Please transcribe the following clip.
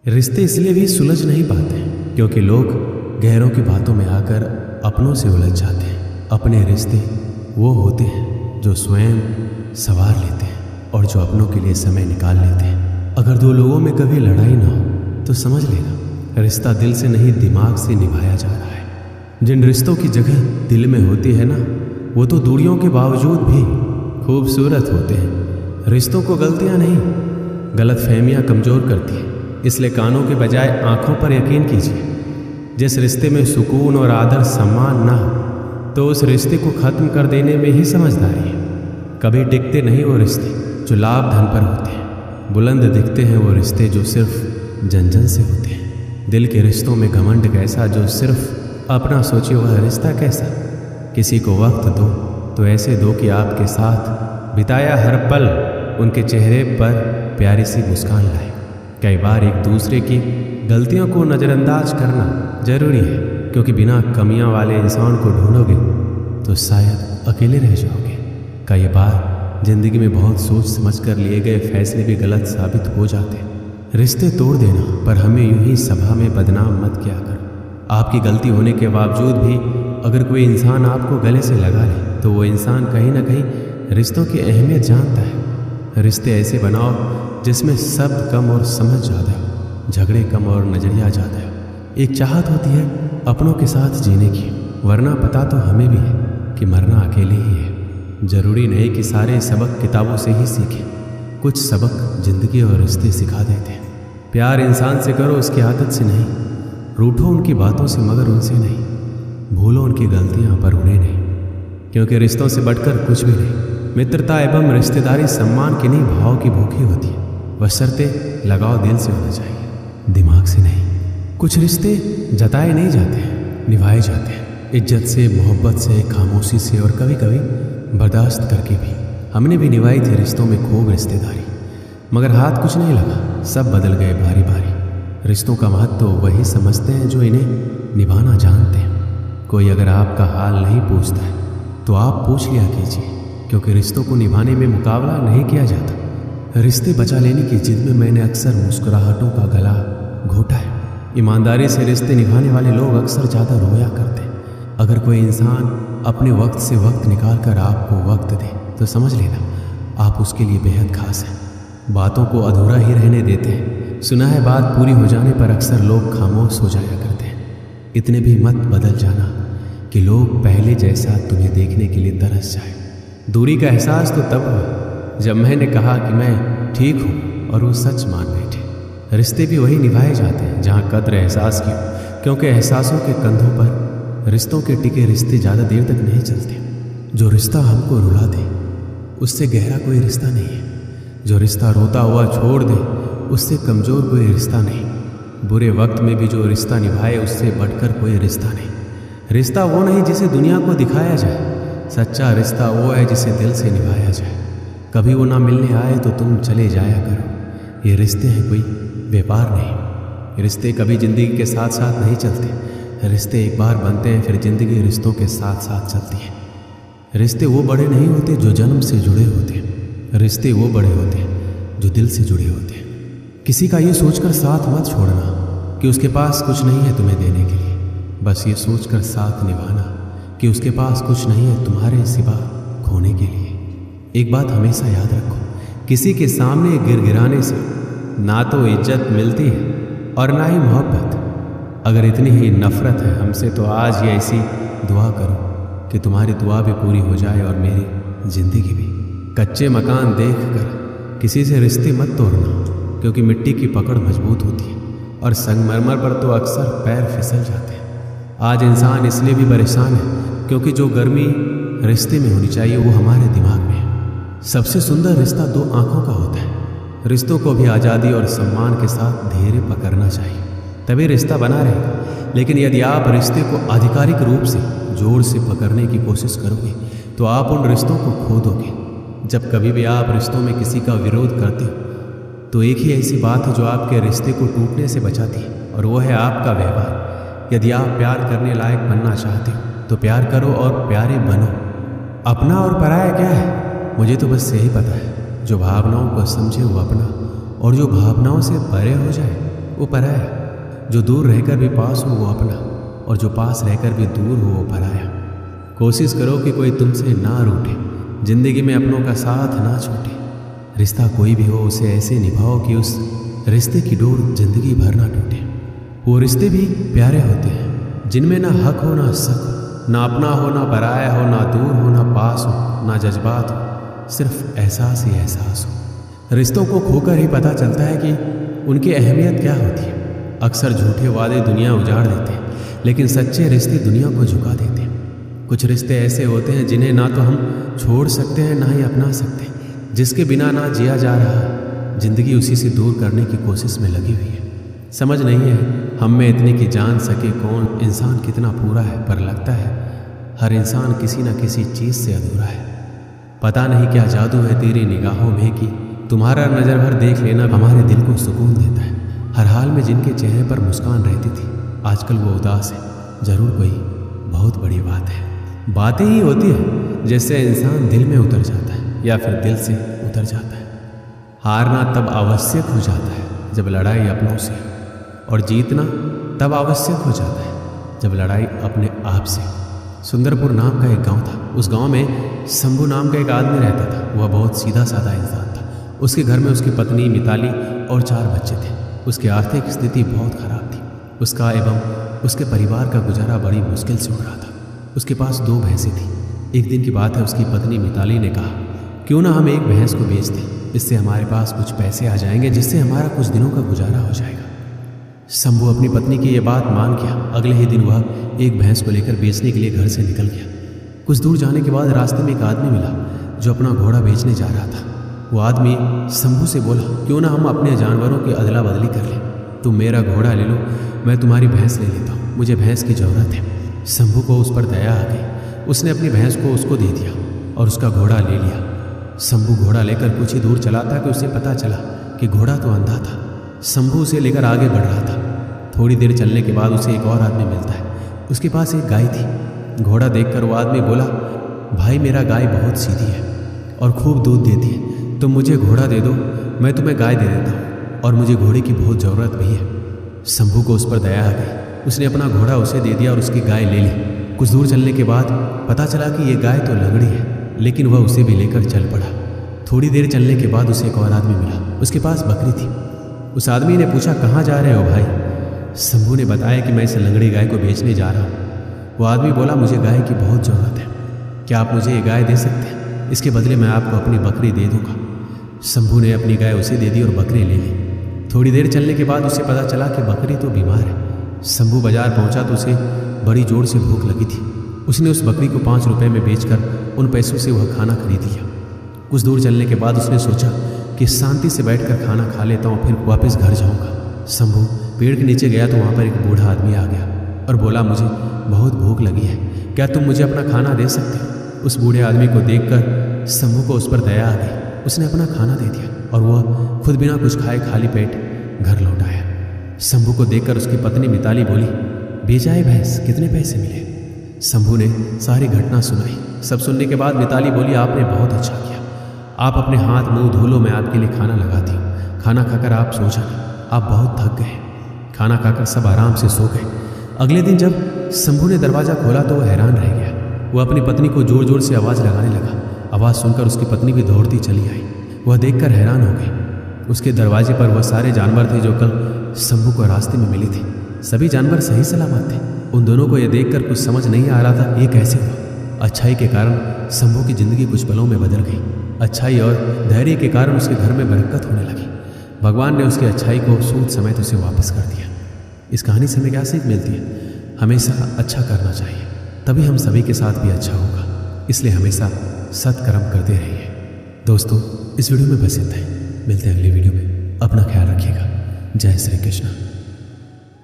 रिश्ते इसलिए भी सुलझ नहीं पाते क्योंकि लोग गैरों की बातों में आकर अपनों से उलझ जाते हैं। अपने रिश्ते वो होते हैं जो स्वयं संवार लेते हैं और जो अपनों के लिए समय निकाल लेते हैं। अगर दो लोगों में कभी लड़ाई ना हो तो समझ लेना रिश्ता दिल से नहीं दिमाग से निभाया जा रहा है। जिन रिश्तों की जगह दिल में होती है ना, वो तो दूरियों के बावजूद भी खूबसूरत होते हैं। रिश्तों को गलतियां नहीं, गलतफहमियां कमज़ोर करती हैं। इसलिए कानों के बजाय आंखों पर यकीन कीजिए। जिस रिश्ते में सुकून और आदर सम्मान ना हो तो उस रिश्ते को ख़त्म कर देने में ही समझदारी है। कभी टिकते नहीं वो रिश्ते जो लाभ धन पर होते हैं। बुलंद दिखते हैं वो रिश्ते जो सिर्फ जन जन से होते हैं। दिल के रिश्तों में घमंड कैसा जो सिर्फ अपना सोचे, वह रिश्ता कैसा। किसी को वक्त दो तो ऐसे दो कि आपके साथ बिताया हर पल उनके चेहरे पर प्यारी सी मुस्कान लाए। कई बार एक दूसरे की गलतियों को नज़रअंदाज करना ज़रूरी है, क्योंकि बिना कमियां वाले इंसान को ढूंढोगे तो शायद अकेले रह जाओगे। कई बार ज़िंदगी में बहुत सोच समझ कर लिए गए फैसले भी गलत साबित हो जाते हैं। रिश्ते तोड़ देना पर हमें यूं ही सभा में बदनाम मत किया करो। आपकी गलती होने के बावजूद भी अगर कोई इंसान आपको गले से लगा ले तो वो इंसान कहीं ना कहीं रिश्तों की अहमियत जानता है। रिश्ते ऐसे बनाओ जिसमें शब्द कम और समझ ज़्यादा हो, झगड़े कम और नज़रिया ज़्यादा हो। एक चाहत होती है अपनों के साथ जीने की, वरना पता तो हमें भी है कि मरना अकेले ही है। ज़रूरी नहीं कि सारे सबक किताबों से ही सीखें, कुछ सबक ज़िंदगी और रिश्ते सिखा देते हैं। प्यार इंसान से करो उसकी आदत से नहीं, रूठो उनकी बातों से मगर उनसे नहीं, भूलो उनकी गलतियाँ पर उन्हें नहीं, क्योंकि रिश्तों से बढ़कर कुछ भी नहीं। मित्रता एवं रिश्तेदारी सम्मान की नहीं, भाव की भूखी होती है। बशर्ते लगाव दिल से होना चाहिए, दिमाग से नहीं। कुछ रिश्ते जताए नहीं जाते हैं, निभाए जाते हैं। इज्जत से, मोहब्बत से, खामोशी से और कभी कभी बर्दाश्त करके भी। हमने भी निभाई थी रिश्तों में खूब रिश्तेदारी, मगर हाथ कुछ नहीं लगा, सब बदल गए बारी बारी। रिश्तों का महत्व तो वही समझते हैं जो इन्हें निभाना जानते हैं। कोई अगर आपका हाल नहीं पूछता है तो आप पूछ लिया कीजिए, क्योंकि रिश्तों को निभाने में मुकाबला नहीं किया जाता। रिश्ते बचा लेने की जिद में मैंने अक्सर मुस्कुराहटों का गला घोटा है। ईमानदारी से रिश्ते निभाने वाले लोग अक्सर ज़्यादा रोया करते हैं। अगर कोई इंसान अपने वक्त से वक्त निकाल कर आपको वक्त दे तो समझ लेना आप उसके लिए बेहद खास हैं। बातों को अधूरा ही रहने देते हैं। सुना है बात पूरी हो जाने पर अक्सर लोग खामोश हो जाया करते हैं। इतने भी मत बदल जाना कि लोग पहले जैसा तुम्हें देखने के लिए तरस जाए। दूरी का एहसास तो तब हुआ जब मैंने कहा कि मैं ठीक हूँ और वो सच मान बैठे। रिश्ते भी वही निभाए जाते हैं जहाँ कद्र एहसास की, क्योंकि एहसासों के कंधों पर रिश्तों के टिके रिश्ते ज़्यादा देर तक नहीं चलते। जो रिश्ता हमको रुला दे उससे गहरा कोई रिश्ता नहीं है। जो रिश्ता रोता हुआ छोड़ दे उससे कमज़ोर कोई रिश्ता नहीं। बुरे वक्त में भी जो रिश्ता निभाए उससे बढ़कर कोई रिश्ता नहीं। रिश्ता वो नहीं जिसे दुनिया को दिखाया जाए, सच्चा रिश्ता वो है जिसे दिल से निभाया जाए। कभी वो ना मिलने आए तो तुम चले जाया करो। ये रिश्ते हैं कोई व्यापार नहीं। रिश्ते कभी ज़िंदगी के साथ साथ नहीं चलते। रिश्ते एक बार बनते हैं फिर ज़िंदगी रिश्तों के साथ साथ चलती है। रिश्ते वो बड़े नहीं होते जो जन्म से जुड़े होते हैं। रिश्ते वो बड़े होते हैं जो दिल से जुड़े होते हैं। किसी का ये सोचकर साथ मत छोड़ना कि उसके पास कुछ नहीं है तुम्हें देने के लिए। बस ये सोचकर साथ निभाना कि उसके पास कुछ नहीं है तुम्हारे सिवा खोने के लिए। एक बात हमेशा याद रखो, किसी के सामने गिड़गिड़ाने से ना तो इज्जत मिलती है और ना ही मोहब्बत। अगर इतनी ही नफरत है हमसे तो आज ही ऐसी दुआ करो कि तुम्हारी दुआ भी पूरी हो जाए और मेरी ज़िंदगी भी। कच्चे मकान देखकर किसी से रिश्ते मत तोड़ना, क्योंकि मिट्टी की पकड़ मजबूत होती है और संगमरमर पर तो अक्सर पैर फिसल जाते हैं। आज इंसान इसलिए भी परेशान है क्योंकि जो गर्मी रिश्ते में होनी चाहिए वो हमारे दिमाग में है। सबसे सुंदर रिश्ता दो आंखों का होता है। रिश्तों को भी आज़ादी और सम्मान के साथ धैर्य पकड़ना चाहिए, तभी रिश्ता बना रहेगा। लेकिन यदि आप रिश्ते को आधिकारिक रूप से जोर से पकड़ने की कोशिश करोगे तो आप उन रिश्तों को खो दोगे। जब कभी भी आप रिश्तों में किसी का विरोध करते हो तो एक ही ऐसी बात है जो आपके रिश्ते को टूटने से बचाती है, और वो है आपका व्यवहार। यदि आप प्यार करने लायक बनना चाहते हो तो प्यार करो और प्यारे बनो। अपना और पराया क्या है, मुझे तो बस यही पता है। जो भावनाओं को समझे वो अपना, और जो भावनाओं से परे हो जाए वो पराया। जो दूर रहकर भी पास हो वो अपना, और जो पास रहकर भी दूर हो वो पराया। कोशिश करो कि कोई तुमसे ना रूठे, जिंदगी में अपनों का साथ ना छूटे। रिश्ता कोई भी हो उसे ऐसे निभाओ कि उस रिश्ते की डोर जिंदगी भर ना टूटे। वो रिश्ते भी प्यारे होते हैं जिनमें ना हक हो ना शक हो, ना अपना हो ना पराया हो, ना दूर हो ना पास हो, ना जज्बात हो, सिर्फ एहसास ही एहसास हो। रिश्तों को खोकर ही पता चलता है कि उनकी अहमियत क्या होती है। अक्सर झूठे वादे दुनिया उजाड़ देते हैं, लेकिन सच्चे रिश्ते दुनिया को झुका देते हैं। कुछ रिश्ते ऐसे होते हैं जिन्हें ना तो हम छोड़ सकते हैं ना ही अपना सकते, जिसके बिना ना जिया जा रहा, जिंदगी उसी से दूर करने की कोशिश में लगी हुई है। समझ नहीं है हम में इतने कि जान सके कौन इंसान कितना पूरा है, पर लगता है हर इंसान किसी न किसी चीज़ से अधूरा है। पता नहीं क्या जादू है तेरी निगाहों में कि तुम्हारा नज़र भर देख लेना हमारे दिल को सुकून देता है। हर हाल में जिनके चेहरे पर मुस्कान रहती थी आजकल वो उदास है, ज़रूर कोई बहुत बड़ी बात है। बातें ही होती है जैसे इंसान दिल में उतर जाता है या फिर दिल से उतर जाता है। हारना तब आवश्यक हो जाता है जब लड़ाई अपनों से, और जीतना तब आवश्यक हो जाता है जब लड़ाई अपने आप से। सुंदरपुर नाम का एक गांव था। उस गांव में शंभू नाम का एक आदमी रहता था। वह बहुत सीधा साधा इंसान था। उसके घर में उसकी पत्नी मिताली और 4 बच्चे थे। उसकी आर्थिक स्थिति बहुत खराब थी। उसका एवं उसके परिवार का गुजारा बड़ी मुश्किल से हो रहा था। उसके पास 2 भैंसें थीं। एक दिन की बात है, उसकी पत्नी मिताली ने कहा, क्यों ना हम एक भैंस को बेच दें, इससे हमारे पास कुछ पैसे आ जाएंगे जिससे हमारा कुछ दिनों का गुजारा हो जाएगा। शंभू अपनी पत्नी की ये बात मान गया। अगले ही दिन वह एक भैंस को लेकर बेचने के लिए घर से निकल गया। कुछ दूर जाने के बाद रास्ते में एक आदमी मिला जो अपना घोड़ा बेचने जा रहा था। वो आदमी शंभू से बोला, क्यों ना हम अपने जानवरों की अदला बदली कर लें, तुम मेरा घोड़ा ले लो, मैं तुम्हारी भैंस ले लेता हूँ, मुझे भैंस की ज़रूरत है। शंभू को उस पर दया आ गई। उसने अपनी भैंस को उसको दे दिया और उसका घोड़ा ले लिया। शंभू घोड़ा लेकर कुछ ही दूर चला था कि उसे पता चला कि घोड़ा तो अंधा था। शंभू उसे लेकर आगे बढ़ रहा था। थोड़ी देर चलने के बाद उसे एक और आदमी मिलता है। उसके पास एक गाय थी। घोड़ा देखकर वो आदमी बोला, भाई मेरा गाय बहुत सीधी है और खूब दूध देती है, तुम मुझे घोड़ा दे दो, मैं तुम्हें गाय दे देता हूँ, और मुझे घोड़े की बहुत ज़रूरत भी है। शंभू को उस पर दया आ गई। उसने अपना घोड़ा उसे दे दिया और उसकी गाय ले ली। कुछ दूर चलने के बाद पता चला कि ये गाय तो लंगड़ी है, लेकिन वह उसे भी लेकर चल पड़ा। थोड़ी देर चलने के बाद उसे एक और आदमी मिला। उसके पास बकरी थी। उस आदमी ने पूछा, कहाँ जा रहे हो भाई? शंभू ने बताया कि मैं इस लंगड़ी गाय को बेचने जा रहा हूँ। वो आदमी बोला, मुझे गाय की बहुत ज़रूरत है, क्या आप मुझे ये गाय दे सकते हैं? इसके बदले मैं आपको अपनी बकरी दे दूँगा। शंभू ने अपनी गाय उसे दे दी और बकरी ले ली। थोड़ी देर चलने के बाद उसे पता चला कि बकरी तो बीमार है। शंभू बाजार पहुंचा तो उसे बड़ी जोर से भूख लगी थी। उसने उस बकरी को 5 रुपए में बेचकर उन पैसों से वह खाना खरीद लिया। कुछ दूर चलने के बाद उसने सोचा कि शांति से बैठकर खाना खा लेता हूँ, फिर वापस घर जाऊँगा। शंभू पेड़ के नीचे गया तो वहाँ पर एक बूढ़ा आदमी आ गया और बोला, मुझे बहुत भूख लगी है, क्या तुम मुझे अपना खाना दे सकते हो? उस बूढ़े आदमी को देखकर शंभू को उस पर दया आ गई। उसने अपना खाना दे दिया और वह खुद बिना कुछ खाए खाली पेट घर लौट आया। शंभू को देखकर उसकी पत्नी मिताली बोली, बेचा है भैंस, कितने पैसे मिले? शंभू ने सारी घटना सुनाई। सब सुनने के बाद मिताली बोली, आपने बहुत अच्छा किया, आप अपने हाथ मुंह धो लो, मैं आपके लिए खाना लगाती हूँ। खाना खाकर आप सो जाना, आप बहुत थक गए। खाना खाकर सब आराम से सो गए। अगले दिन जब शंभू ने दरवाज़ा खोला तो वह हैरान रह गया। वह अपनी पत्नी को जोर जोर से आवाज़ लगाने लगा। आवाज़ सुनकर उसकी पत्नी भी दौड़ती चली आई। वह देखकर हैरान हो गई। उसके दरवाजे पर वह सारे जानवर थे जो कल शंभू को रास्ते में मिले थे। सभी जानवर सही सलामत थे। उन दोनों को यह देखकर कुछ समझ नहीं आ रहा था, ये कैसे हुआ। अच्छाई के कारण शंभू की जिंदगी कुछ पलों में बदल गई। अच्छाई और धैर्य के कारण उसके घर में बरकत होने लगी। भगवान ने उसकी अच्छाई को सूद समेत उसे वापस कर दिया। इस कहानी से हमें क्या सीख मिलती है? हमेशा अच्छा करना चाहिए, तभी हम सभी के साथ भी अच्छा होगा। इसलिए हमेशा सत्कर्म करते रहिए। दोस्तों, इस वीडियो में बस इतना ही। मिलते हैं अगली वीडियो में। अपना ख्याल रखिएगा। जय श्री कृष्ण।